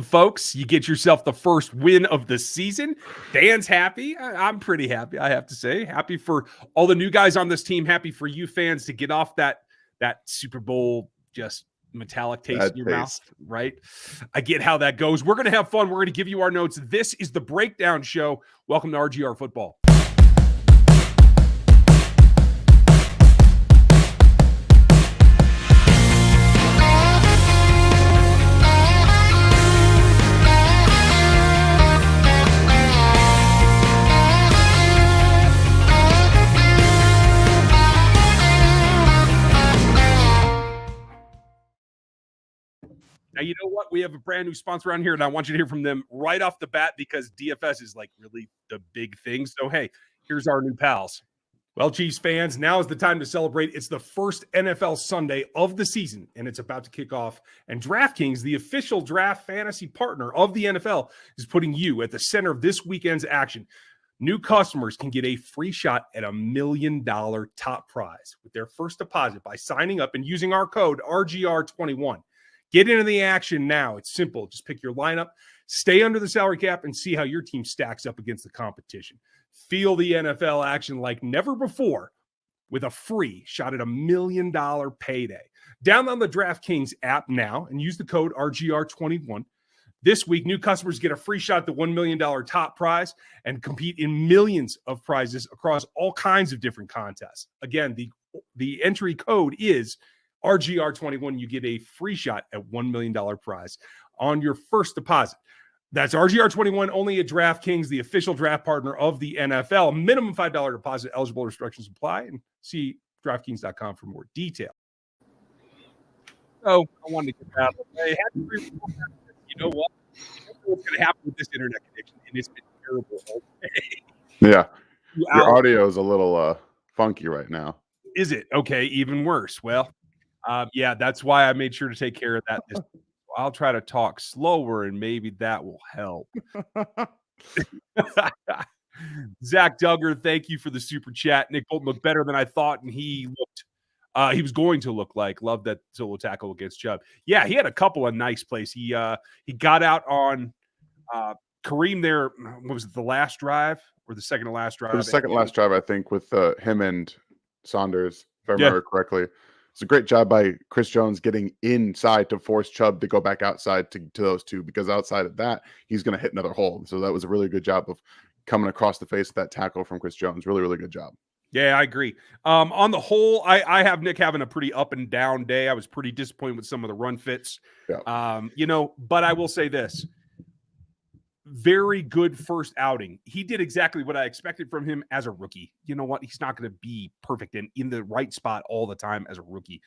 Folks, you get yourself the first win of the season. Dan's happy. I'm pretty happy, I have to say. Happy for all the new guys on this team. Happy for you fans to get off that Super Bowl just metallic taste Bad in your mouth, taste. right? I get how that goes. We're going to have fun. We're going to give you our notes. This is the Breakdown Show. Welcome to RGR Football. Now, you know what? We have a brand new sponsor around here, and I want you to hear from them right off the bat because DFS is like really the big thing. So, hey, here's our new pals. Well, Chiefs fans, now is the time to celebrate. It's the first NFL Sunday of the season, and it's about to kick off. And Draftkings, the official draft fantasy partner of the NFL, is putting you at the center of this weekend's action. New customers can get a free shot at $1 million top prize with their first deposit by signing up and using our code RGR21. Get into the action now. It's simple. Just pick your lineup, stay under the salary cap, and see how your team stacks up against the competition. Feel the NFL action like never before with a free shot at $1 million payday. Download the DraftKings app now and use the code RGR21. This week, new customers get a free shot at the $1 million top prize and compete in millions of prizes across all kinds of different contests. Again, the entry code is RGR21. You get a free shot at $1 million prize on your first deposit. That's RGR21 only at DraftKings, the official draft partner of the NFL. Minimum $5 deposit, eligible restrictions apply, and see DraftKings.com for more detail. So I wanted to get that out of the way. You know what? I don't know what's going to happen with this internet connection, and it's been terrible all day. Yeah. Your audio is a little funky right now. Is it? Okay, even worse. Well, yeah, that's why I made sure to take care of that. I'll try to talk slower, and maybe that will help. Zach Duggar, thank you for the super chat. Nick Bolton looked better than I thought, and he was going to look like. Love that solo tackle against Chubb. Yeah, he had a couple of nice plays. He got out on Kareem there. What was it, the last drive or the second to last drive? It was the second last drive, I think, with him and Saunders, if I remember correctly. It's a great job by Chris Jones getting inside to force Chubb to go back outside to those two, because outside of that, he's going to hit another hole. So that was a really good job of coming across the face of that tackle from Chris Jones. Really, really good job. Yeah, I agree. On the whole, I have Nick having a pretty up and down day. I was pretty disappointed with some of the run fits. Yeah. But I will say this. Very good first outing. He did exactly what I expected from him as a rookie. You know what? He's not going to be perfect and in the right spot all the time as a rookie.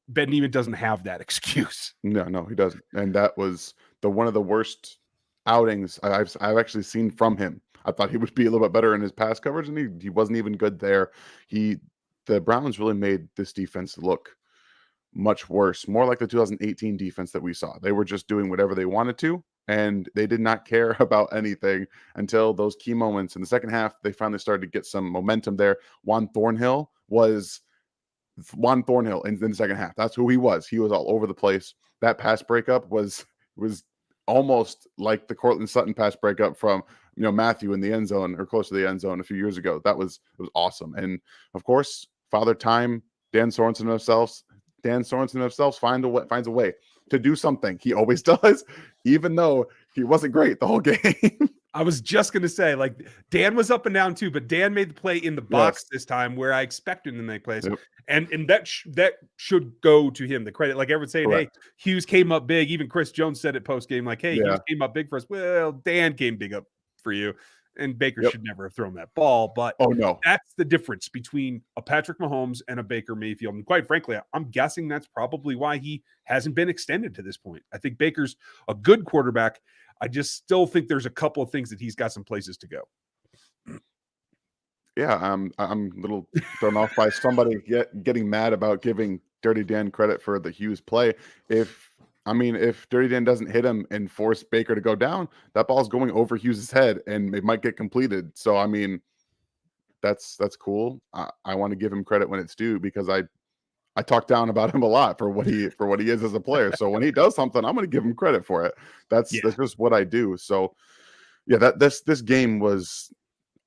Ben Neiman doesn't have that excuse. No, he doesn't. And that was one of the worst outings I've actually seen from him. I thought he would be a little bit better in his pass coverage, and he wasn't even good there. The Browns really made this defense look much worse, more like the 2018 defense that we saw. They were just doing whatever they wanted to, and they did not care about anything until those key moments in the second half. They finally started to get some momentum there. Juan Thornhill in the second half. That's who he was. He was all over the place. That pass breakup was almost like the Cortland Sutton pass breakup from Matthew in the end zone or close to the end zone a few years ago. It was awesome. And of course, Father Time, Dan Sorensen himself finds a way to do something. He always does, even though he wasn't great the whole game. I was just going to say, like, Dan was up and down too, but Dan made the play in the box this time where I expected him to make plays. Yep. And that should go to him, the credit. Like everyone's saying, Correct. Hey, Hughes came up big. Even Chris Jones said it post game, like, hey, Hughes came up big for us. Well, Dan came big up for you. And Baker should never have thrown that ball. But that's the difference between a Patrick Mahomes and a Baker Mayfield. And quite frankly, I'm guessing that's probably why he hasn't been extended to this point. I think Baker's a good quarterback. I just still think there's a couple of things that he's got some places to go. Yeah, I'm a little thrown off by somebody getting mad about giving Dirty Dan credit for the Hughes play. If Dirty Dan doesn't hit him and force Baker to go down, that ball's going over Hughes' head and it might get completed. So, that's cool. I want to give him credit when it's due, because I talk down about him a lot for what he is as a player. So when he does something, I'm going to give him credit for it. That's just what I do. So yeah, this game was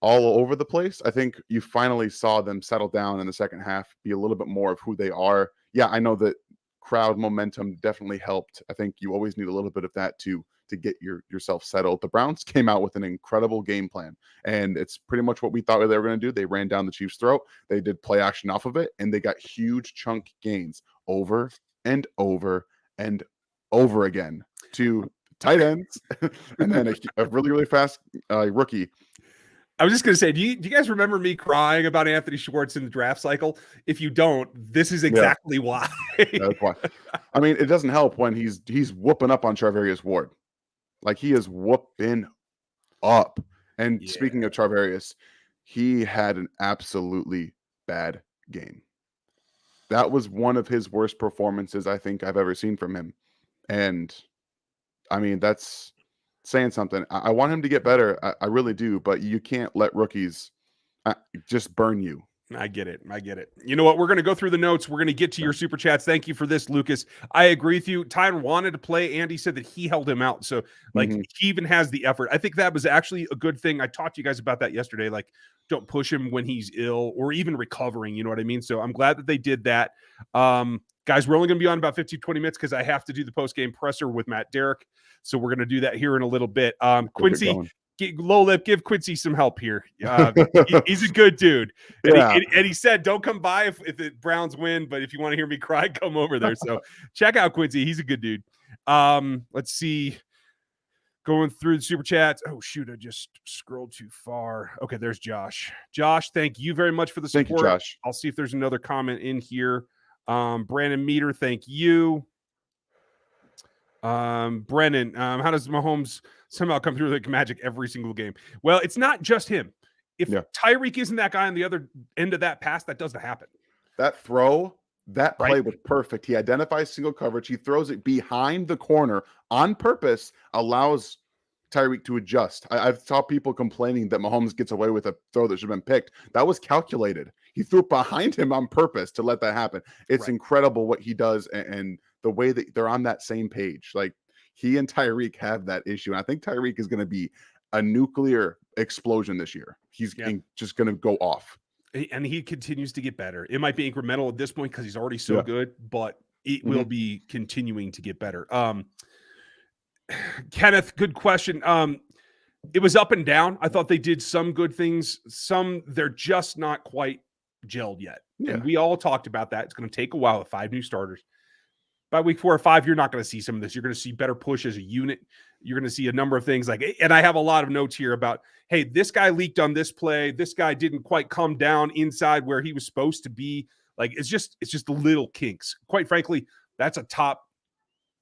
all over the place. I think you finally saw them settle down in the second half, be a little bit more of who they are. Yeah, I know that crowd momentum definitely helped. I think you always need a little bit of that to get yourself settled. The Browns came out with an incredible game plan, and it's pretty much what we thought they were going to do. They ran down the Chiefs' throat. They did play action off of it, and they got huge chunk gains over and over and over again to tight ends, and then a really, really fast rookie. I was just going to say, do you guys remember me crying about Anthony Schwartz in the draft cycle? If you don't, this is exactly why. That's why. I mean, it doesn't help when he's whooping up on Charvarius Ward. Like, he is whooping up. And speaking of Charvarius, he had an absolutely bad game. That was one of his worst performances I think I've ever seen from him. And I mean, that's saying something. I want him to get better. I really do, but you can't let rookies just burn you. I get it. You know what? We're going to go through the notes. We're going to get to your super chats. Thank you for this, Lucas. I agree with you. Tyron wanted to play. Andy said that he held him out. So, he even has the effort. I think that was actually a good thing. I talked to you guys about that yesterday. Like, don't push him when he's ill or even recovering. You know what I mean? So I'm glad that they did that. Guys, we're only going to be on about 15, 20 minutes because I have to do the post-game presser with Matt Derrick. So we're going to do that here in a little bit. Quincy, Low Lip, give Quincy some help here. He's a good dude. And, he said, don't come by if the Browns win, but if you want to hear me cry, come over there. So check out Quincy. He's a good dude. Let's see. Going through the super chats. Oh, shoot. I just scrolled too far. Okay, there's Josh. Josh, thank you very much for the support. Thank you, Josh. I'll see if there's another comment in here. Brandon Meter, thank you. Brennan, how does Mahomes somehow come through like magic every single game? Well, it's not just him. If Tyreek isn't that guy on the other end of that pass, that doesn't happen. That throw, that play was perfect. He identifies single coverage. He throws it behind the corner on purpose, allows Tyreek to adjust. I've saw people complaining that Mahomes gets away with a throw that should have been picked. That was calculated. He threw it behind him on purpose to let that happen. It's incredible what he does and the way that they're on that same page. Like, he and Tyreek have that issue. And I think Tyreek is going to be a nuclear explosion this year. He's just going to go off. And he continues to get better. It might be incremental at this point because he's already so good, but it will be continuing to get better. Kenneth, good question. It was up and down. I thought they did some good things. Some, they're just not quite gelled yet. And we all talked about that. It's going to take a while with 5 new starters. By week 4 or 5, you're not going to see some of this. You're going to see better push as a unit. You're going to see a number of things and I have a lot of notes here about, hey, this guy leaked on this play. This guy didn't quite come down inside where he was supposed to be. Like, it's just the little kinks. Quite frankly, that's a top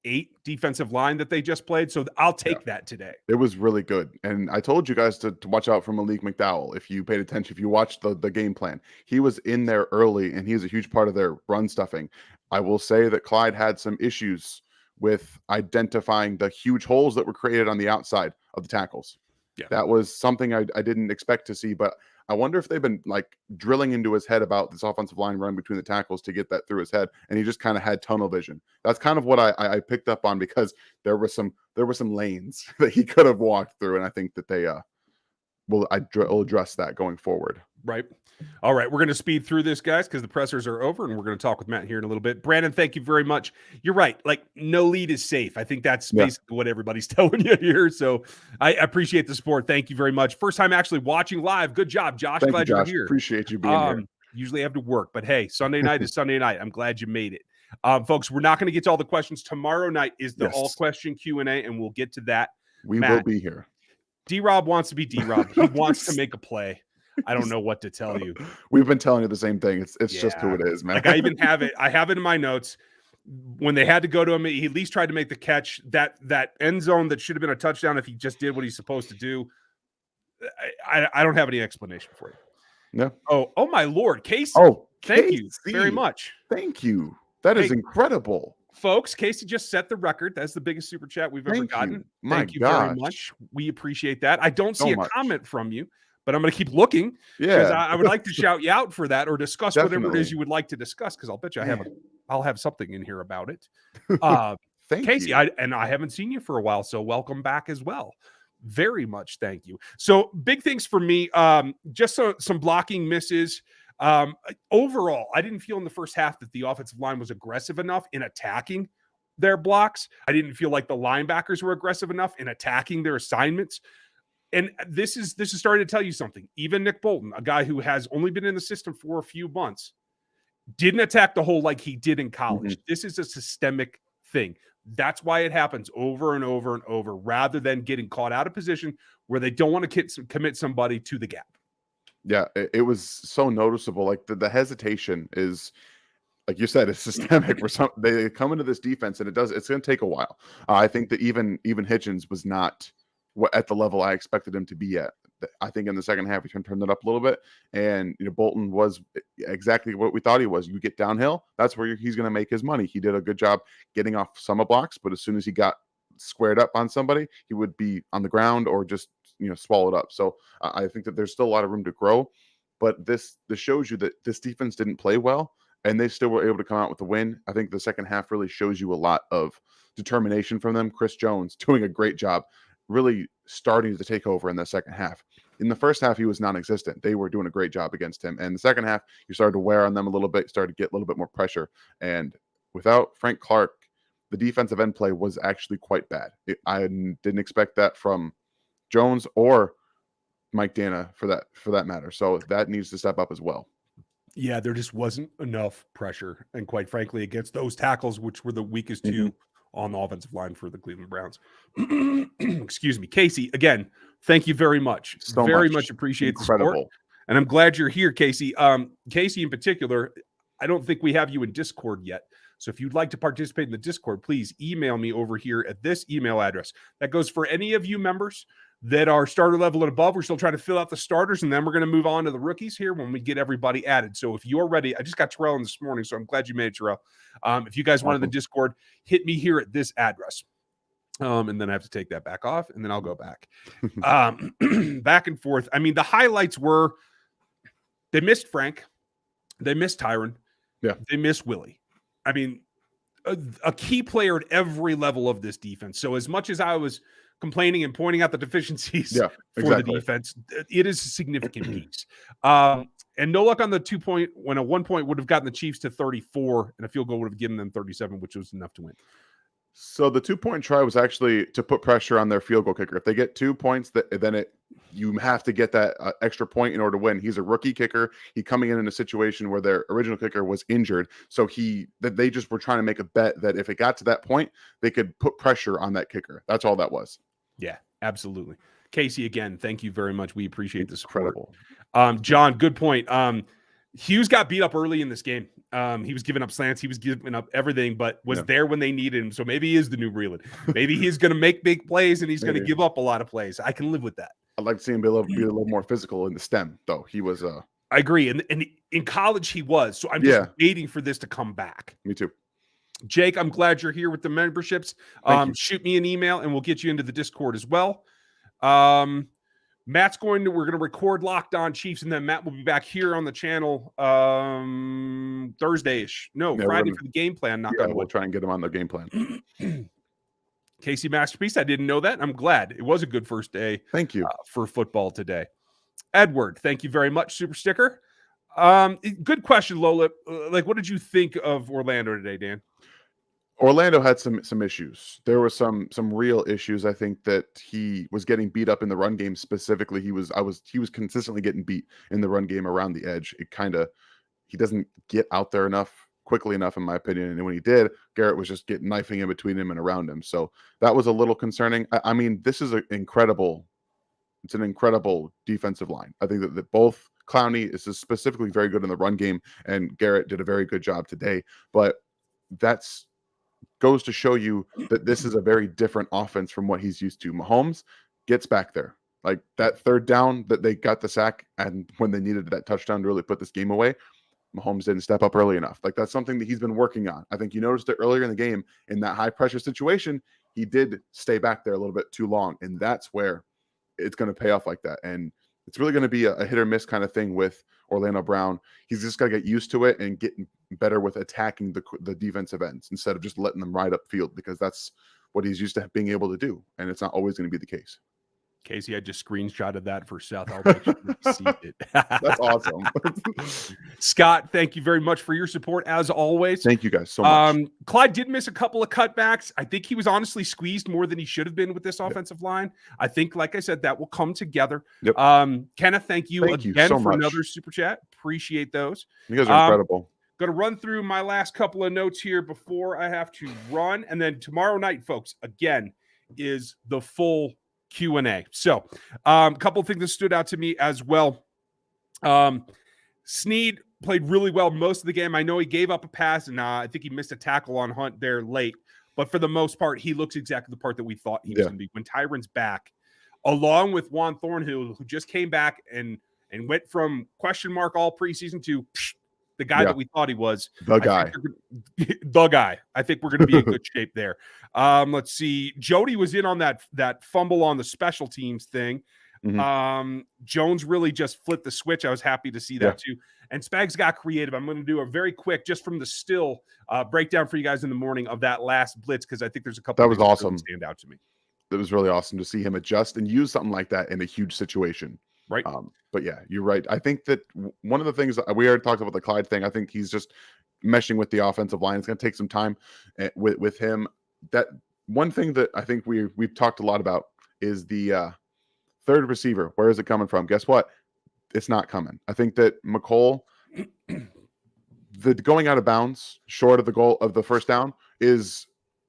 8 defensive line that they just played. So I'll take that today. It was really good. And I told you guys to watch out for Malik McDowell. If you paid attention, if you watched the game plan, he was in there early and he was a huge part of their run stuffing. I will say that Clyde had some issues with identifying the huge holes that were created on the outside of the tackles. That was something I didn't expect to see, but I wonder if they've been like drilling into his head about this offensive line run between the tackles to get that through his head. And he just kind of had tunnel vision. That's kind of what I picked up on, because there were some lanes that he could have walked through. And I think that they will address that going forward. Right. All right. We're going to speed through this, guys, because the pressers are over and we're going to talk with Matt here in a little bit. Brandon, thank you very much. You're right. Like, no lead is safe. I think that's basically what everybody's telling you here. So I appreciate the support. Thank you very much. First time actually watching live. Good job, Josh. Thank glad you, you're Josh. here. Appreciate you being here. Usually I have to work, but hey, Sunday night is Sunday night. I'm glad you made it. Folks, we're not going to get to all the questions. Tomorrow night is the all question Q&A, and we'll get to that. We will be here. D-Rob wants to be D-Rob. He wants to make a play. I don't know what to tell you. We've been telling you the same thing. It's just who it is, man. Like, I even have it. I have it in my notes. When they had to go to him, he at least tried to make the catch. That end zone that should have been a touchdown if he just did what he's supposed to do. I don't have any explanation for you. No. Oh my Lord, Casey. Oh, thank you very much. Thank you. That is incredible. Folks, Casey just set the record. That's the biggest super chat we've ever gotten. Thank you very much. We appreciate that. I don't see a comment from you, but I'm going to keep looking because Yeah, I would like to shout you out for that or discuss whatever it is definitely. you would like to discuss. Because I'll bet you I'll have something in here about it. Thank Casey, you. I haven't seen you for a while, so welcome back as well. Very much, thank you. So big things for me. Just some blocking misses. Overall, I didn't feel in the first half that the offensive line was aggressive enough in attacking their blocks. I didn't feel like the linebackers were aggressive enough in attacking their assignments. And this is starting to tell you something. Even Nick Bolton, a guy who has only been in the system for a few months, didn't attack the hole like he did in college. Mhm. This is a systemic thing. That's why it happens over and over and over, rather than getting caught out of position where they don't want to commit somebody to the gap. Yeah, it was so noticeable. Like the hesitation is, like you said, it's systemic. For some, they come into this defense, and it's going to take a while. I think that even Hitchens was not at the level I expected him to be at. I think in the second half he turned it up a little bit, and Bolton was exactly what we thought he was. You get downhill, that's where he's going to make his money. He did a good job getting off some blocks, but as soon as he got squared up on somebody, he would be on the ground or just swallowed up. So I think that there's still a lot of room to grow, but this shows you that this defense didn't play well, and they still were able to come out with a win. I think the second half really shows you a lot of determination from them. Chris Jones doing a great job, really starting to take over in the second half. In the first half, he was non-existent. They were doing a great job against him. And the second half, you started to wear on them a little bit, started to get a little bit more pressure. And without Frank Clark, the defensive end play was actually quite bad. I didn't expect that from Jones or Mike Dana for that matter. So that needs to step up as well. Yeah, there just wasn't enough pressure. And quite frankly, against those tackles, which were the weakest two on the offensive line for the Cleveland Browns. Excuse me. Casey, again, thank you very much. Very much appreciate the support. And I'm glad you're here, Casey. Casey in particular, I don't think we have you in Discord yet. So if you'd like to participate in the Discord, please email me over here at this email address. That goes for any of you members that are starter level and above. We're still trying to fill out the starters, and then we're going to move on to the rookies here when we get everybody added. So if you're ready, I just got Terrell in this morning, so I'm glad you made it, Terrell. If you guys wanted the Discord, hit me here at this address. And then I have to take that back off, and then I'll go back. Back and forth. I mean, the highlights were they missed Frank. They missed Tyron. Yeah. They missed Willie. I mean, a key player at every level of this defense. So as much as I was complaining and pointing out the deficiencies for the defense, it is a significant piece. And no luck on the 2 point when a 1 point would have gotten the Chiefs to 34 and a field goal would have given them 37, which was enough to win. So the 2 point try was actually to put pressure on their field goal kicker. If they get 2 points, then you have to get that extra point in order to win. He's a rookie kicker. He coming in a situation where their original kicker was injured. So they just were trying to make a bet that if it got to that point, they could put pressure on that kicker. That's all that was. Yeah, absolutely. Casey, again, thank you very much. We appreciate the support. Incredible. John, good point. Hughes got beat up early in this game. He was giving up slants. He was giving up everything, but was there when they needed him. So maybe he is the new Breland. Maybe he's going to make big plays and he's going to give up a lot of plays. I can live with that. I'd like to see him be a little more physical in the stem, though. He was. I agree. And in college, he was. So I'm just waiting for this to come back. Me too. Jake, I'm glad you're here with the memberships. Shoot me an email and we'll get you into the Discord as well. Matt's we're going to record Locked On Chiefs, and then Matt will be back here on the channel Thursday-ish. Friday for the game plan. We'll try and get him on the game plan. Casey Masterpiece, I didn't know that. I'm glad. It was a good first day. Thank you. For football today. Edward, thank you very much, Super Sticker. Good question, Lola. What did you think of Orlando today, Dan? Orlando had some issues. There were some real issues. I think that he was getting beat up in the run game specifically. He was consistently getting beat in the run game around the edge. He doesn't get out there quickly enough, in my opinion. And when he did, Garrett was just knifing in between him and around him. So that was a little concerning. I mean, this is an incredible defensive line. I think that both Clowney is specifically very good in the run game, and Garrett did a very good job today. But that's goes to show you that this is a very different offense from what he's used to. Mahomes gets back there. Like that third down that they got the sack, and when they needed that touchdown to really put this game away, Mahomes didn't step up early enough. Like that's something that he's been working on. I think you noticed it earlier in the game in that high pressure situation. He did stay back there a little bit too long, and that's where it's going to pay off like that. And it's really going to be a hit or miss kind of thing with Orlando Brown. He's just got to get used to it and get better with attacking the defensive ends instead of just letting them ride up field, because that's what he's used to being able to do, and it's not always going to be the case. Casey, I just screenshotted that for Seth. I'll make sure he sees it. That's awesome. Scott, thank you very much for your support as always. Thank you guys so much. Clyde did miss a couple of cutbacks. I think he was honestly squeezed more than he should have been with this offensive line. I think, like I said, that will come together. Yep. Kenneth, thank you again so for another super chat. Appreciate those. You guys are incredible. Going to run through my last couple of notes here before I have to run. And then tomorrow night, folks, again, is the full Q&A. So a couple of things that stood out to me as well. Snead played really well most of the game. I know he gave up a pass, and I think he missed a tackle on Hunt there late. But for the most part, he looks exactly the part that we thought he was going to be. When Tyron's back, along with Juan Thornhill, who just came back and went from question mark all preseason to the guy that we thought he was. The guy. I think we're going to be in good shape there. Let's see. Jody was in on that fumble on the special teams thing. Mm-hmm. Jones really just flipped the switch. I was happy to see that too. And Spags got creative. I'm going to do a very quick, just from the still breakdown for you guys in the morning of that last blitz, because I think there's a couple that was awesome. That stand out to me. It was really awesome to see him adjust and use something like that in a huge situation. Right. But yeah, you're right. I think that one of the things that we already talked about, the Clyde thing, I think he's just meshing with the offensive line. It's going to take some time with him. That one thing that I think we've talked a lot about is the third receiver. Where is it coming from? Guess what? It's not coming. I think that McCole, the going out of bounds short of the goal of the first down is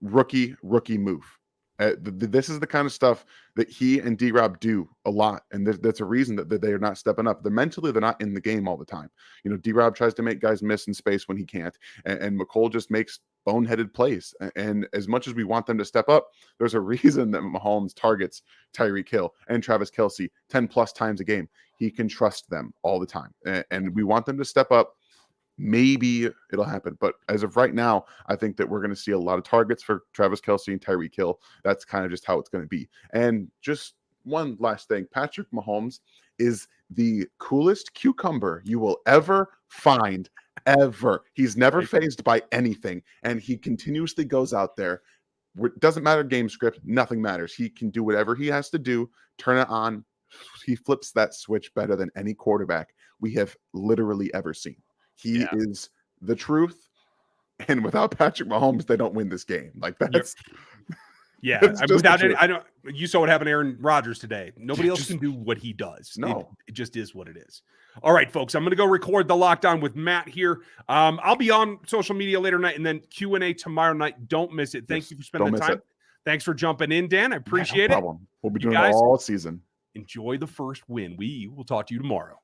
rookie move. This is the kind of stuff that he and D-Rob do a lot, and that's a reason that they are not stepping up. They're not in the game all the time. You know, D-Rob tries to make guys miss in space when he can't, and McCole just makes boneheaded plays. And as much as we want them to step up, there's a reason that Mahomes targets Tyreek Hill and Travis Kelce 10+ times a game. He can trust them all the time, and we want them to step up. Maybe it'll happen, but as of right now, I think that we're going to see a lot of targets for Travis Kelce and Tyreek Hill. That's kind of just how it's going to be. And just one last thing, Patrick Mahomes is the coolest cucumber you will ever find, ever. He's never fazed by anything, and he continuously goes out there. It doesn't matter game script, nothing matters. He can do whatever he has to do, turn it on. He flips that switch better than any quarterback we have literally ever seen. He is the truth, and without Patrick Mahomes, they don't win this game. Like that's, without any, I don't. You saw what happened to Aaron Rodgers today. Nobody else can do what he does. No, it just is what it is. All right, folks, I'm going to go record the lockdown with Matt here. I'll be on social media later tonight, and then Q&A tomorrow night. Don't miss it. Thank you for spending the time. Thanks for jumping in, Dan. I appreciate it. We'll be doing it all season. Enjoy the first win. We will talk to you tomorrow.